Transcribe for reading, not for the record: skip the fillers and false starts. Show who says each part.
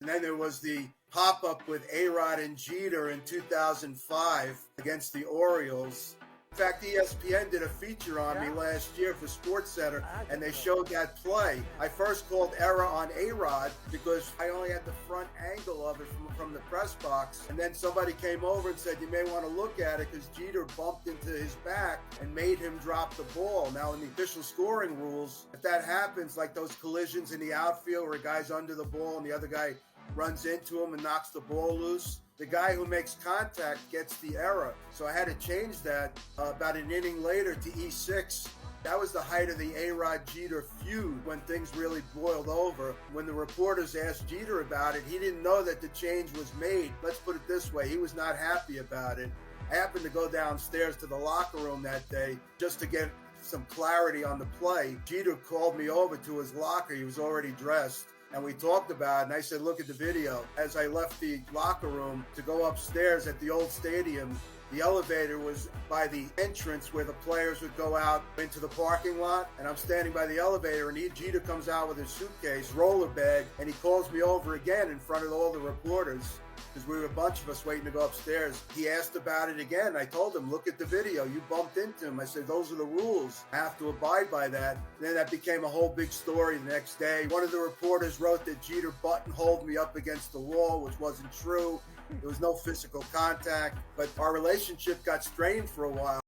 Speaker 1: And then there was the pop-up with A-Rod and Jeter in 2005 against the Orioles. In fact, ESPN did a feature on me last year for SportsCenter, and they showed that play. I first called error on A-Rod because I only had the front angle of it from the press box. And then somebody came over and said, you may want to look at it because Jeter bumped into his back and made him drop the ball. Now, in the official scoring rules, if that happens, like those collisions in the outfield where a guy's under the ball and the other guy runs into him and knocks the ball loose, the guy who makes contact gets the error. So I had to change that about an inning later to E6. That was the height of the A-Rod Jeter feud when things really boiled over. When the reporters asked Jeter about it, he didn't know that the change was made. Let's put it this way, he was not happy about it. I happened to go downstairs to the locker room that day just to get some clarity on the play. Jeter called me over to his locker. He was already dressed. And we talked about it, and I said, look at the video. As I left the locker room to go upstairs at the old stadium, the elevator was by the entrance where the players would go out into the parking lot. And I'm standing by the elevator, and Jeter comes out with his suitcase, roller bag, and he calls me over again in front of all the reporters, because we were a bunch of us waiting to go upstairs. He asked about it again. I told him, look at the video. You bumped into him. I said, those are the rules. I have to abide by that. And then that became a whole big story the next day. One of the reporters wrote that Jeter buttonholed me up against the wall, which wasn't true. There was no physical contact, but our relationship got strained for a while.